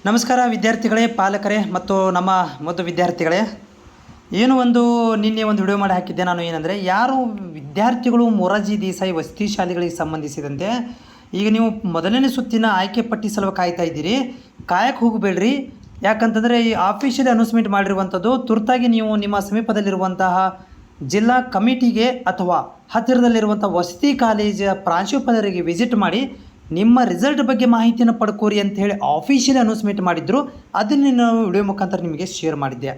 ನಮಸ್ಕಾರ ವಿದ್ಯಾರ್ಥಿಗಳೇ, ಪಾಲಕರೇ ಮತ್ತು ನಮ್ಮ ಮುದ್ದು ವಿದ್ಯಾರ್ಥಿಗಳೇ. ನಿನ್ನೆ ಒಂದು ವಿಡಿಯೋ ಮಾಡಿ ಹಾಕಿದ್ದೆ. ನಾನು ಏನಂದರೆ, ಯಾರು ವಿದ್ಯಾರ್ಥಿಗಳು ಮೊರಾರ್ಜಿ ದೇಸಾಯಿ ವಸತಿ ಶಾಲೆಗಳಿಗೆ ಸಂಬಂಧಿಸಿದಂತೆ ಈಗ ನೀವು ಮೊದಲನೇ ಸುತ್ತಿನ ಆಯ್ಕೆ ಪಟ್ಟಿ ಸಲುವಾಗಿ ಕಾಯ್ತಾ ಇದ್ದೀರಿ, ಕಾಯಕ್ಕೆ ಹೋಗಬೇಡ್ರಿ. ಯಾಕಂತಂದರೆ ಈ ಆಫೀಷಿಯಲಿ ಅನೌನ್ಸ್ಮೆಂಟ್ ಮಾಡಿರುವಂಥದ್ದು ತುರ್ತಾಗಿ ನೀವು ನಿಮ್ಮ ಸಮೀಪದಲ್ಲಿರುವಂತಹ ಜಿಲ್ಲಾ ಕಮಿಟಿಗೆ ಅಥವಾ ಹತ್ತಿರದಲ್ಲಿರುವಂಥ ವಸತಿ ಕಾಲೇಜ್ ಪ್ರಾಂಶುಪಾಲರಿಗೆ ವಿಸಿಟ್ ಮಾಡಿ ನಿಮ್ಮ ರಿಸಲ್ಟ್ ಬಗ್ಗೆ ಮಾಹಿತಿಯನ್ನು ಪಡ್ಕೋರಿ ಅಂತ ಹೇಳಿ ಆಫೀಷಿಯಲಿ ಅನೌನ್ಸ್ಮೆಂಟ್ ಮಾಡಿದ್ರು. ಅದನ್ನು ನಾನು ವಿಡಿಯೋ ಮುಖಾಂತರ ನಿಮಗೆ ಶೇರ್ ಮಾಡಿದ್ದೆ.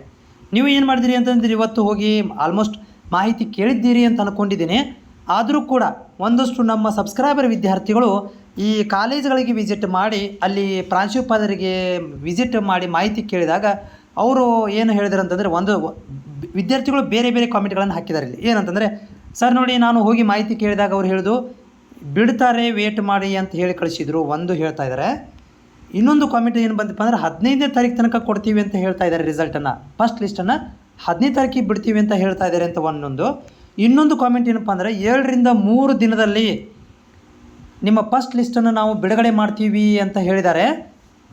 ನೀವು ಏನು ಮಾಡಿದಿರಿ ಅಂತಂದರೆ, ಇವತ್ತು ಹೋಗಿ ಆಲ್ಮೋಸ್ಟ್ ಮಾಹಿತಿ ಕೇಳಿದ್ದೀರಿ ಅಂತ ಅಂದ್ಕೊಂಡಿದ್ದೀನಿ. ಆದರೂ ಕೂಡ ಒಂದಷ್ಟು ನಮ್ಮ ಸಬ್ಸ್ಕ್ರೈಬರ್ ವಿದ್ಯಾರ್ಥಿಗಳು ಈ ಕಾಲೇಜುಗಳಿಗೆ ವಿಸಿಟ್ ಮಾಡಿ ಅಲ್ಲಿ ಪ್ರಾಂಶುಪಾಲರಿಗೆ ವಿಸಿಟ್ ಮಾಡಿ ಮಾಹಿತಿ ಕೇಳಿದಾಗ ಅವರು ಏನು ಹೇಳಿದ್ರು ಅಂತಂದರೆ, ಒಂದು ವಿದ್ಯಾರ್ಥಿಗಳು ಬೇರೆ ಬೇರೆ ಕಾಮೆಂಟ್ಗಳನ್ನು ಹಾಕಿದ್ದಾರೆ. ಇಲ್ಲಿ ಏನಂತಂದರೆ, ಸರ್ ನೋಡಿ, ನಾನು ಹೋಗಿ ಮಾಹಿತಿ ಕೇಳಿದಾಗ ಅವ್ರು ಹೇಳಿದು ಬಿಡ್ತಾರೆ, ವೇಟ್ ಮಾಡಿ ಅಂತ ಹೇಳಿ ಕಳಿಸಿದರು. ಒಂದು ಹೇಳ್ತಾ ಇದ್ದಾರೆ. ಇನ್ನೊಂದು ಕಾಮೆಂಟ್ ಏನು ಬಂದಪ್ಪ ಅಂದರೆ, 15ನೇ ತಾರೀಕು ತನಕ ಕೊಡ್ತೀವಿ ಅಂತ ಹೇಳ್ತಾ ಇದ್ದಾರೆ. ರಿಸಲ್ಟನ್ನು, ಫಸ್ಟ್ ಲಿಸ್ಟನ್ನು 15ನೇ ತಾರೀಕಿಗೆ ಬಿಡ್ತೀವಿ ಅಂತ ಹೇಳ್ತಾ ಇದ್ದಾರೆ ಅಂತ ಇನ್ನೊಂದು ಕಾಮೆಂಟ್ ಏನಪ್ಪ ಅಂದರೆ, 7ರಿಂದ 3 ದಿನದಲ್ಲಿ ನಿಮ್ಮ ಫಸ್ಟ್ ಲಿಸ್ಟನ್ನು ನಾವು ಬಿಡುಗಡೆ ಮಾಡ್ತೀವಿ ಅಂತ ಹೇಳಿದ್ದಾರೆ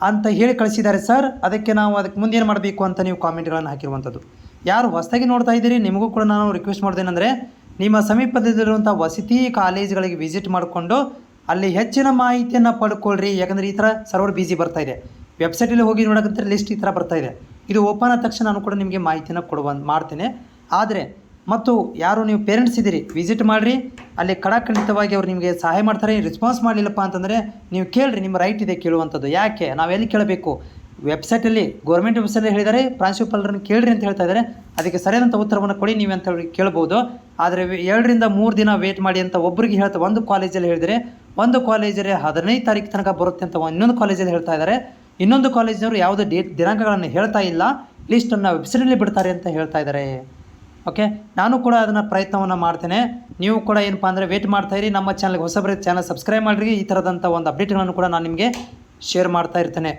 ಅಂತ ಹೇಳಿ ಕಳಿಸಿದ್ದಾರೆ ಸರ್. ಅದಕ್ಕೆ ಮುಂದೆ ಏನು ಮಾಡಬೇಕು ಅಂತ ನೀವು ಕಾಮೆಂಟ್ಗಳನ್ನು ಹಾಕಿರುವಂಥದ್ದು. ಯಾರು ಹೊಸದಾಗಿ ನೋಡ್ತಾ ಇದ್ದೀರಿ, ನಿಮಗೂ ಕೂಡ ನಾನು ರಿಕ್ವೆಸ್ಟ್ ಮಾಡ್ದೇನೆಂದರೆ, ನಿಮ್ಮ ಸಮೀಪದಲ್ಲಿರುವಂಥ ವಸತಿ ಕಾಲೇಜುಗಳಿಗೆ ವಿಸಿಟ್ ಮಾಡಿಕೊಂಡು ಅಲ್ಲಿ ಹೆಚ್ಚಿನ ಮಾಹಿತಿಯನ್ನು ಪಡ್ಕೊಳ್ರಿ. ಯಾಕಂದರೆ ಈ ಥರ ಸರ್ವರ್ ಬಿಸಿ ಬರ್ತಾಯಿದೆ. ವೆಬ್ಸೈಟಲ್ಲಿ ಹೋಗಿ ನೋಡೋಕ್ಕಂತ ಲಿಸ್ಟ್ ಈ ಥರ ಬರ್ತಾಯಿದೆ. ಇದು ಓಪನ್ ಆದ ತಕ್ಷಣ ನಾನು ಕೂಡ ನಿಮಗೆ ಮಾಹಿತಿಯನ್ನು ಮಾಡ್ತೇನೆ. ಆದರೆ ಮತ್ತು ಯಾರು ನೀವು ಪೇರೆಂಟ್ಸ್ ಇದ್ದೀರಿ, ವಿಸಿಟ್ ಮಾಡಿರಿ. ಅಲ್ಲಿ ಖಂಡಿತವಾಗಿ ಅವ್ರು ನಿಮಗೆ ಸಹಾಯ ಮಾಡ್ತಾರೆ. ರೆಸ್ಪಾನ್ಸ್ ಮಾಡಲಿಲ್ಲಪ್ಪ ಅಂತಂದರೆ ನೀವು ಕೇಳಿರಿ, ನಿಮ್ಮ ರೈಟ್ ಇದೆ ಕೇಳುವಂಥದ್ದು. ಯಾಕೆ ನಾವು ಎಲ್ಲಿ ಕೇಳಬೇಕು? ವೆಬ್ಸೈಟಲ್ಲಿ ಗೌರ್ಮೆಂಟ್ ವೆಬ್ಸೈಟಲ್ಲಿ ಹೇಳಿದ್ದಾರೆ, ಪ್ರಾಂಶುಪಾಲರನ್ನು ಕೇಳಿರಿ ಅಂತ ಹೇಳ್ತಾ ಇದ್ದಾರೆ. ಅದಕ್ಕೆ ಸರಿಯಾದಂಥ ಉತ್ತರವನ್ನು ಕೊಡಿ ನೀವು ಅಂತ ಹೇಳಿ ಕೇಳ್ಬೋದು. ಆದರೆ 2ರಿಂದ 3 ದಿನ ವೇಟ್ ಮಾಡಿ ಅಂತ ಒಬ್ಬರಿಗೆ ಒಂದು ಕಾಲೇಜಲ್ಲಿ ಹೇಳಿದರೆ, ಒಂದು ಕಾಲೇಜಲ್ಲಿ 15ನೇ ತಾರೀಕು ತನಕ ಬರುತ್ತೆ ಅಂತ ಇನ್ನೊಂದು ಕಾಲೇಜಲ್ಲಿ ಹೇಳ್ತಾ ಇದ್ದಾರೆ. ಇನ್ನೊಂದು ಕಾಲೇಜಿನವರು ಯಾವುದೇ ದಿನಾಂಕಗಳನ್ನು ಹೇಳ್ತಾ ಇಲ್ಲ, ಲಿಸ್ಟನ್ನು ವೆಬ್ಸೈಟಲ್ಲಿ ಬಿಡ್ತಾರೆ ಅಂತ ಹೇಳ್ತಾ ಇದ್ದಾರೆ. ಓಕೆ, ನಾನು ಕೂಡ ಅದನ್ನು ಪ್ರಯತ್ನವನ್ನು ಮಾಡ್ತೇನೆ. ನೀವು ಕೂಡ ಏನಪ್ಪ ಅಂದರೆ ವೇಟ್ ಮಾಡ್ತಾಯಿರಿ. ನಮ್ಮ ಚಾನಲ್ಗೆ ಹೊಸಬರ ಚಾನಲ್ ಸಬ್ಸ್ಕ್ರೈಬ್ ಮಾಡಿರಿ. ಈ ಥರದಂಥ ಒಂದು ಅಪ್ಡೇಟ್ಗಳನ್ನು ಕೂಡ ನಾನು ನಿಮಗೆ ಶೇರ್ ಮಾಡ್ತಾ ಇರ್ತೇನೆ.